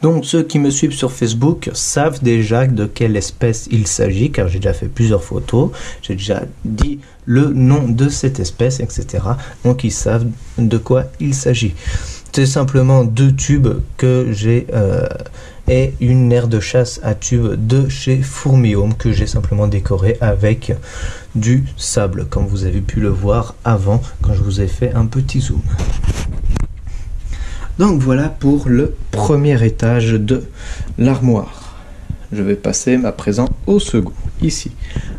Donc ceux qui me suivent sur Facebook savent déjà de quelle espèce il s'agit, car j'ai déjà fait plusieurs photos, j'ai déjà dit le nom de cette espèce, etc. Donc ils savent de quoi il s'agit. C'est simplement 2 tubes que j'ai et une aire de chasse à tubes de chez Fourmi-Home que j'ai simplement décoré avec du sable, comme vous avez pu le voir avant quand je vous ai fait un petit zoom. Donc voilà pour le premier étage de l'armoire. Je vais passer à présent au second, ici.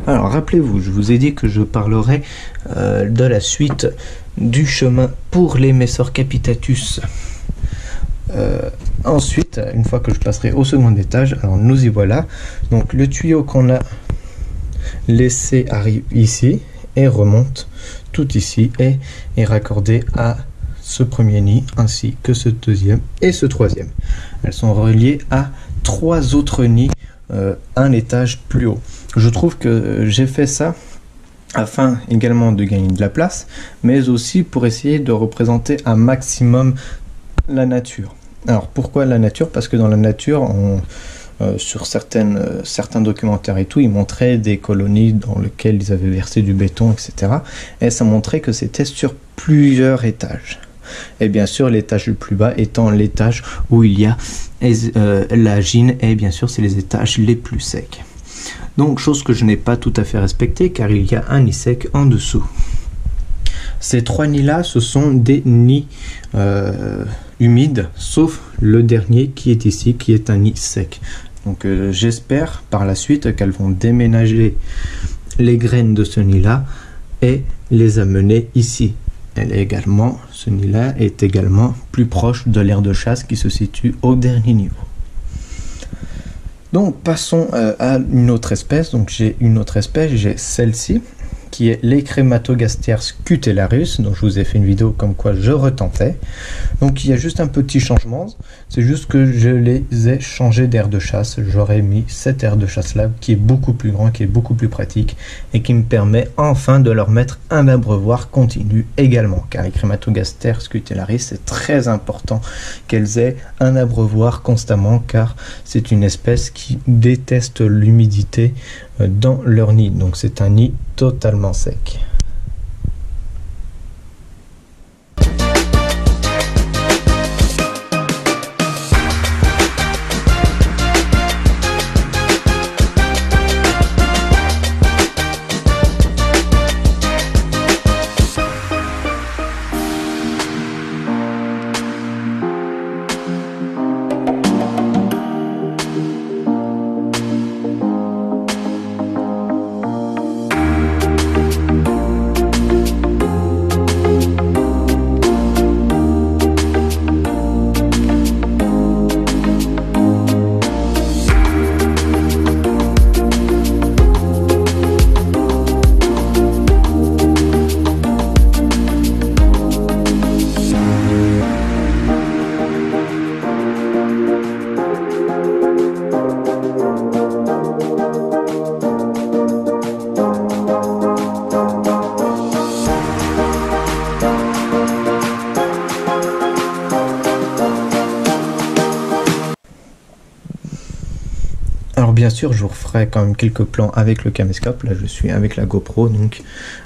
Alors rappelez-vous, je vous ai dit que je parlerai de la suite du chemin pour les Messor capitatus. Ensuite, une fois que je passerai au second étage, alors nous y voilà. Donc le tuyau qu'on a laissé arrive ici et remonte tout ici et est raccordé à ce premier nid ainsi que ce deuxième et ce troisième. Elles sont reliées à 3 autres nids un étage plus haut. Je trouve que j'ai fait ça afin également de gagner de la place, mais aussi pour essayer de représenter un maximum la nature. Alors pourquoi la nature? Parce que dans la nature, sur certains documentaires et tout, ils montraient des colonies dans lesquelles ils avaient versé du béton, etc. Et ça montrait que c'était sur plusieurs étages. Et bien sûr, l'étage le plus bas étant l'étage où il y a la gine, et bien sûr, c'est les étages les plus secs. Donc, chose que je n'ai pas tout à fait respectée, car il y a un nid sec en dessous. Ces 3 nids-là, ce sont des nids humides, sauf le dernier qui est ici, qui est un nid sec. Donc, j'espère par la suite qu'elles vont déménager les graines de ce nid-là et les amener ici. Ce nid-là est également plus proche de l'aire de chasse qui se situe au dernier niveau. Donc passons à une autre espèce. Donc j'ai une autre espèce, j'ai celle-ci qui est l'Echrematogaster scutellaris, dont je vous ai fait une vidéo comme quoi je retentais. Donc il y a juste un petit changement, c'est juste que je les ai changés d'aire de chasse. J'aurais mis cette aire de chasse là qui est beaucoup plus grand, qui est beaucoup plus pratique et qui me permet enfin de leur mettre un abreuvoir continu également, car les Echrematogaster scutellaris, c'est très important qu'elles aient un abreuvoir constamment, car c'est une espèce qui déteste l'humidité dans leur nid. Donc c'est un nid totalement sec. Alors bien sûr, je vous referai quand même quelques plans avec le caméscope. Là, je suis avec la GoPro, donc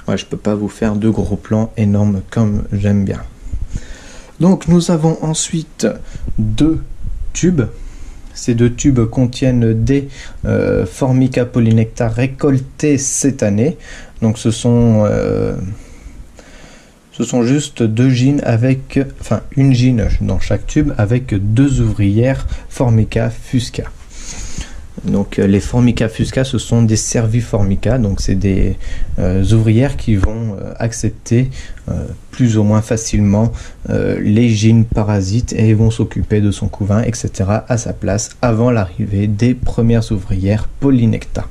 ouais, je peux pas vous faire de gros plans énormes comme j'aime bien. Donc nous avons ensuite 2 tubes. Ces 2 tubes contiennent des Formica polynecta récoltés cette année. Donc ce sont juste 2 gînes avec, enfin une gîne dans chaque tube avec 2 ouvrières Formica fusca. Donc les Formica fusca, ce sont des Serviformica, donc c'est des ouvrières qui vont accepter plus ou moins facilement les gînes parasites et vont s'occuper de son couvain, etc. à sa place avant l'arrivée des premières ouvrières polynecta.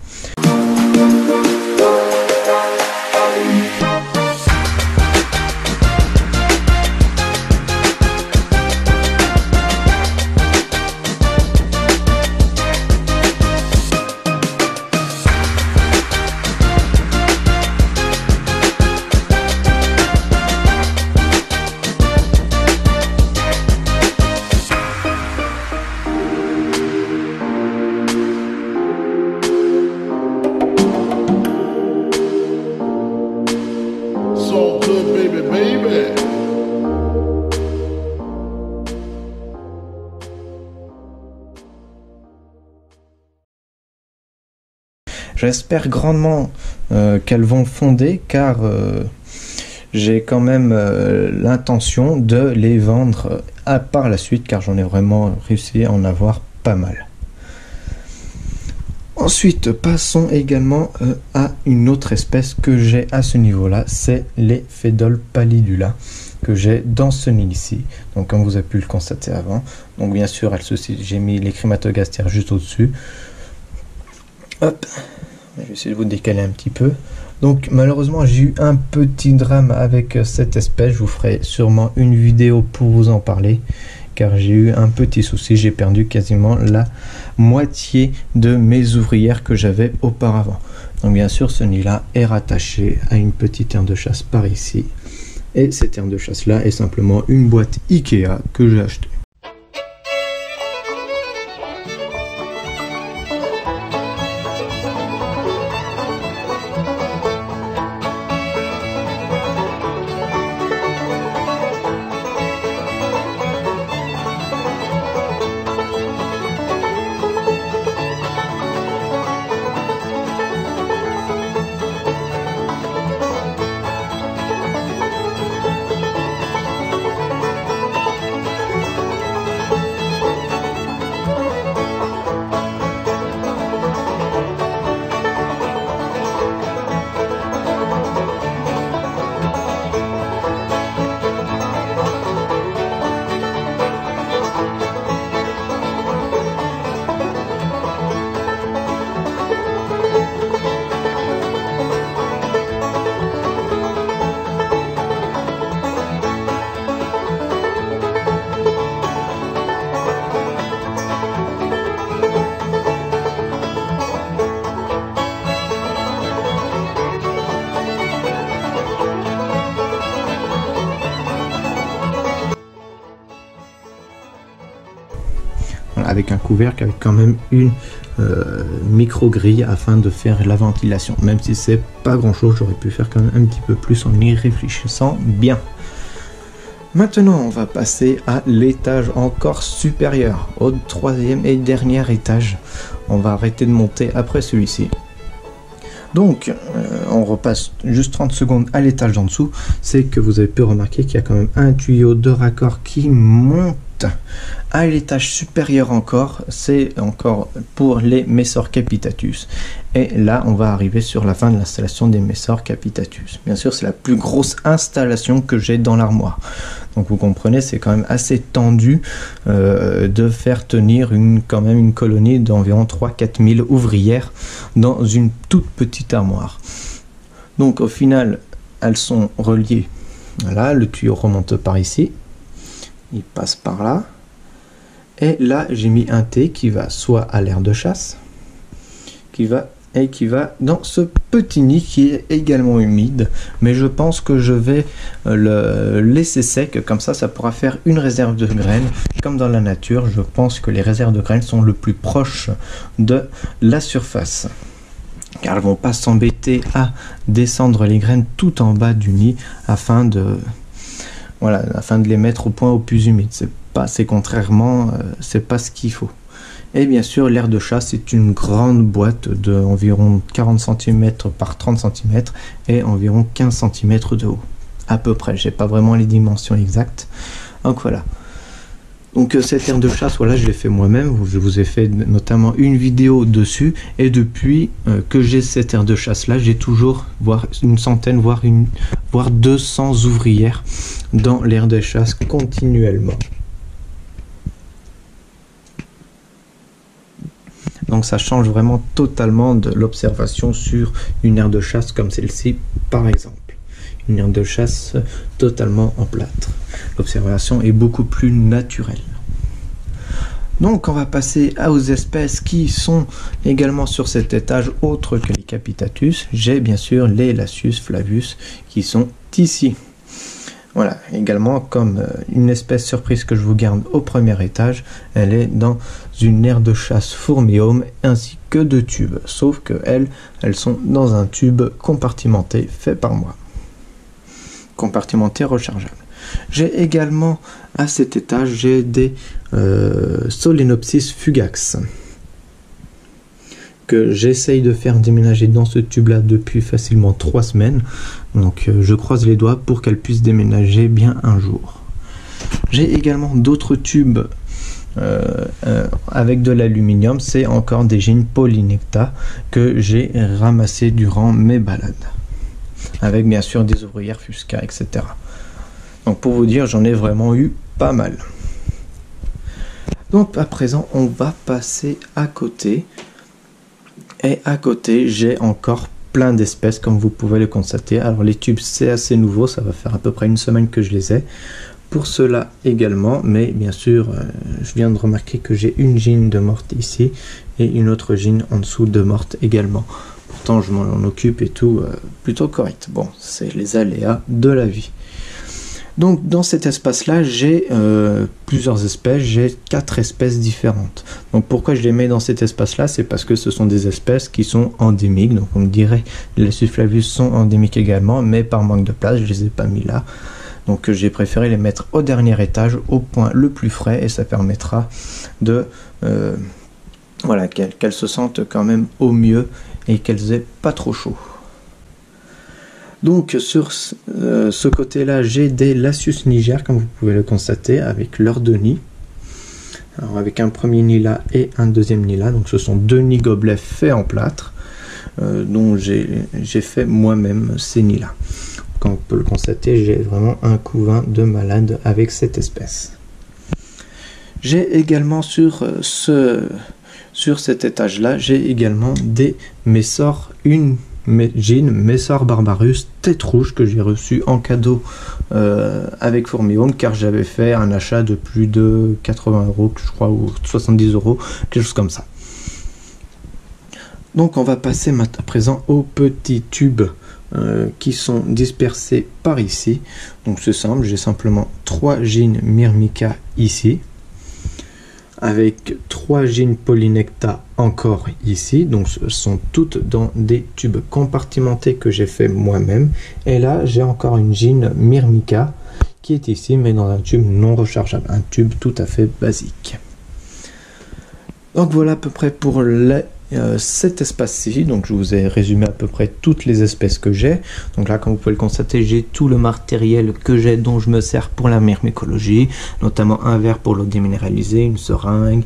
J'espère grandement qu'elles vont fonder, car j'ai quand même l'intention de les vendre par la suite, car j'en ai vraiment réussi à en avoir pas mal. Ensuite, passons également à une autre espèce que j'ai à ce niveau-là, c'est les Phédole pallidula que j'ai dans ce nid ici. Donc comme vous avez pu le constater avant, donc bien sûr j'ai mis les Crématogaster juste au-dessus. Hop, je vais essayer de vous décaler un petit peu. Donc malheureusement j'ai eu un petit drame avec cette espèce, je vous ferai sûrement une vidéo pour vous en parler, car j'ai eu un petit souci, j'ai perdu quasiment la moitié de mes ouvrières que j'avais auparavant. Donc bien sûr ce nid là est rattaché à une petite aire de chasse par ici, et cette aire de chasse là est simplement une boîte Ikea que j'ai achetée. Avec un couvercle, avec quand même une micro-grille afin de faire la ventilation. Même si c'est pas grand chose, j'aurais pu faire quand même un petit peu plus en y réfléchissant bien. Maintenant, on va passer à l'étage encore supérieur, au troisième et dernier étage. On va arrêter de monter après celui-ci. Donc, on repasse juste 30 secondes à l'étage d'en dessous. C'est que vous avez pu remarquer qu'il y a quand même un tuyau de raccord qui monte à l'étage supérieur encore. C'est encore pour les Messor capitatus. Et là, on va arriver sur la fin de l'installation des Messor capitatus. Bien sûr, c'est la plus grosse installation que j'ai dans l'armoire. Donc, vous comprenez, c'est quand même assez tendu de faire tenir quand même une colonie d'environ 3-4 000 ouvrières dans une toute petite armoire. Donc, au final, elles sont reliées. Voilà, le tuyau remonte par ici. Il passe par là. Et là, j'ai mis un T qui va soit à l'aire de chasse, qui va dans ce petit nid qui est également humide. Mais je pense que je vais le laisser sec. Comme ça pourra faire une réserve de graines. Comme dans la nature, je pense que les réserves de graines sont le plus proches de la surface. Car elles ne vont pas s'embêter à descendre les graines tout en bas du nid afin de les mettre au point au plus humide. C'est contrairement, c'est pas ce qu'il faut. Et bien sûr, l'aire de chasse est une grande boîte d'environ 40 cm par 30 cm et environ 15 cm de haut. À peu près, j'ai pas vraiment les dimensions exactes. Donc voilà. Donc cette aire de chasse, voilà, je l'ai fait moi-même. Je vous ai fait notamment une vidéo dessus. Et depuis que j'ai cette aire de chasse là, j'ai toujours une centaine, voire 200 ouvrières dans l'aire de chasse continuellement. Donc ça change vraiment totalement de l'observation sur une aire de chasse comme celle-ci par exemple. Une aire de chasse totalement en plâtre. L'observation est beaucoup plus naturelle. Donc on va passer aux espèces qui sont également sur cet étage autre que les capitatus. J'ai bien sûr les Lasius flavus qui sont ici. Voilà, également comme une espèce surprise que je vous garde au premier étage, elle est dans une aire de chasse fourmiome ainsi que de tubes, sauf que elles sont dans un tube compartimenté fait par moi, compartimenté rechargeable. J'ai également à cet étage, j'ai des Solenopsis fugax que j'essaye de faire déménager dans ce tube là depuis facilement 3 semaines. Donc je croise les doigts pour qu'elle puisse déménager bien un jour. J'ai également d'autres tubes avec de l'aluminium. C'est encore des jeans Polynecta que j'ai ramassés durant mes balades, avec bien sûr des ouvrières Fusca, etc. Donc pour vous dire, j'en ai vraiment eu pas mal. Donc à présent, on va passer à côté. Et à côté, j'ai encore plein d'espèces, comme vous pouvez le constater. Alors les tubes, c'est assez nouveau, ça va faire à peu près une semaine que je les ai. Pour cela également, mais bien sûr, je viens de remarquer que j'ai une jean de morte ici et une autre jean en dessous de morte également. Pourtant, je m'en occupe et tout, plutôt correct. Bon, c'est les aléas de la vie. Donc dans cet espace-là, j'ai plusieurs espèces, j'ai 4 espèces différentes. Donc pourquoi je les mets dans cet espace-là? C'est parce que ce sont des espèces qui sont endémiques. Donc on me dirait, les Sulflavus sont endémiques également, mais par manque de place, je les ai pas mis là. Donc j'ai préféré les mettre au dernier étage, au point le plus frais, et ça permettra de voilà, qu'elles se sentent quand même au mieux et qu'elles aient pas trop chaud. Donc sur ce côté-là, j'ai des Lasius Niger, comme vous pouvez le constater, avec leurs 2 nids. Alors avec un premier nid là et un deuxième nid là. Donc ce sont 2 nids gobelets faits en plâtre, dont j'ai fait moi-même ces nids-là. Comme on peut le constater, j'ai vraiment un couvain de malade avec cette espèce. J'ai également sur cet étage-là, j'ai également des Messor, une jean Messor Barbarus tête rouge que j'ai reçu en cadeau avec Formium, car j'avais fait un achat de plus de 80 €, je crois, ou 70 €, quelque chose comme ça. Donc on va passer à présent aux petits tubes qui sont dispersés par ici. Donc c'est simple, j'ai simplement 3 jeans Myrmica ici, avec 3 jeans Polynecta encore ici. Donc ce sont toutes dans des tubes compartimentés que j'ai fait moi-même. Et là j'ai encore une jean Myrmica qui est ici, mais dans un tube non rechargeable, un tube tout à fait basique. Donc voilà à peu près pour cet espace-ci. Donc je vous ai résumé à peu près toutes les espèces que j'ai. Donc là, comme vous pouvez le constater, j'ai tout le matériel que j'ai, dont je me sers pour la myrmécologie, notamment un verre pour l'eau déminéralisée, une seringue,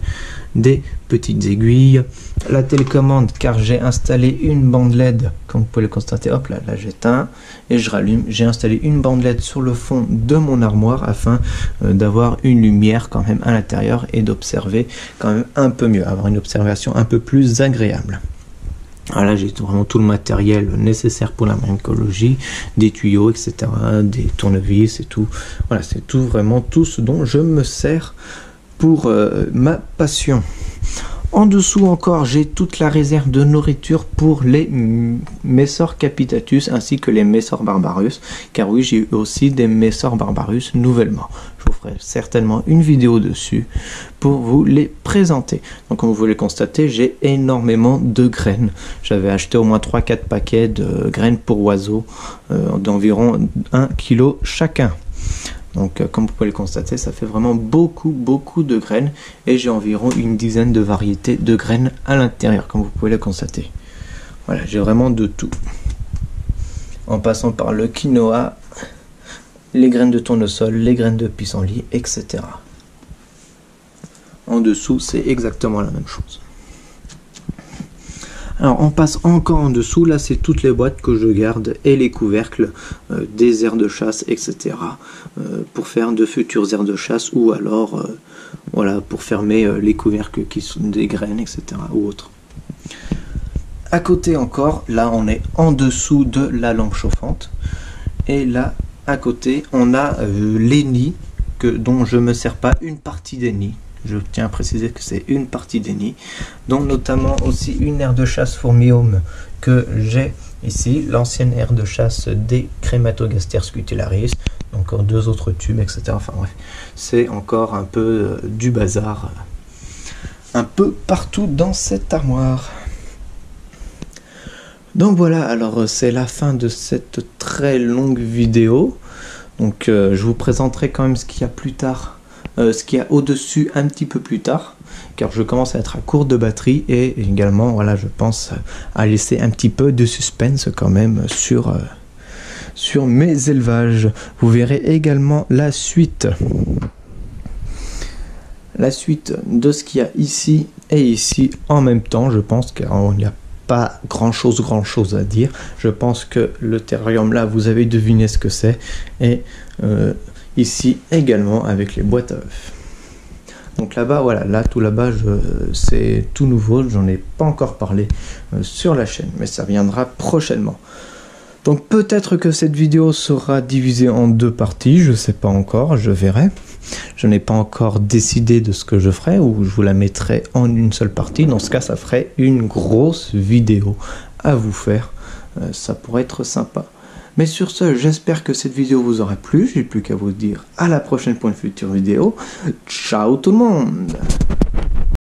des petites aiguilles, la télécommande, car j'ai installé une bande LED, comme vous pouvez le constater. Hop là, j'éteins et je rallume. J'ai installé une bande LED sur le fond de mon armoire afin d'avoir une lumière quand même à l'intérieur et d'observer quand même un peu mieux, avoir une observation un peu plus agréable. Voilà, j'ai vraiment tout le matériel nécessaire pour la myrmécologie, des tuyaux, etc., des tournevis et tout. Voilà, c'est tout, vraiment tout ce dont je me sers pour ma passion. En dessous encore, j'ai toute la réserve de nourriture pour les Messor capitatus ainsi que les Messor barbarus, car oui, j'ai eu aussi des Messor barbarus nouvellement. Je vous ferai certainement une vidéo dessus pour vous les présenter. Donc comme vous le constatez, j'ai énormément de graines. J'avais acheté au moins 3-4 paquets de graines pour oiseaux d'environ 1 kg chacun. Donc comme vous pouvez le constater, ça fait vraiment beaucoup de graines, et j'ai environ une dizaine de variétés de graines à l'intérieur, comme vous pouvez le constater. Voilà, j'ai vraiment de tout, en passant par le quinoa, les graines de tournesol, les graines de pissenlit, etc. En dessous, c'est exactement la même chose. Alors on passe encore en dessous, là c'est toutes les boîtes que je garde et les couvercles des aires de chasse, etc. Pour faire de futures aires de chasse, ou alors voilà, pour fermer les couvercles qui sont des graines, etc. ou autres. À côté encore, là on est en dessous de la lampe chauffante, et là à côté on a les nids dont je me sers pas, une partie des nids. Je tiens à préciser que c'est une partie des nids, dont notamment aussi une aire de chasse Formium que j'ai ici, l'ancienne aire de chasse des Crematogaster scutillaris, encore 2 autres tubes, etc. Enfin bref, c'est encore un peu du bazar, un peu partout dans cette armoire. Donc voilà, alors c'est la fin de cette très longue vidéo. Donc je vous présenterai quand même ce qu'il y a plus tard. Ce qu'il y a au-dessus un petit peu plus tard. car je commence à être à court de batterie et également voilà, je pense à laisser un petit peu de suspense quand même sur mes élevages. Vous verrez également la suite de ce qu'il y a ici et ici en même temps, je pense, car il n'y a pas grand chose à dire. Je pense que le terrarium là, vous avez deviné ce que c'est, et ici également avec les boîtes à œufs. Donc là-bas, voilà, là tout là-bas, c'est tout nouveau, j'en ai pas encore parlé sur la chaîne, mais ça viendra prochainement. Donc peut-être que cette vidéo sera divisée en 2 parties, je sais pas encore, je verrai. Je n'ai pas encore décidé de ce que je ferai, ou je vous la mettrai en une seule partie. Dans ce cas, ça ferait une grosse vidéo à vous faire. Ça pourrait être sympa. Mais sur ce, j'espère que cette vidéo vous aura plu. J'ai plus qu'à vous dire à la prochaine pour une future vidéo. Ciao tout le monde!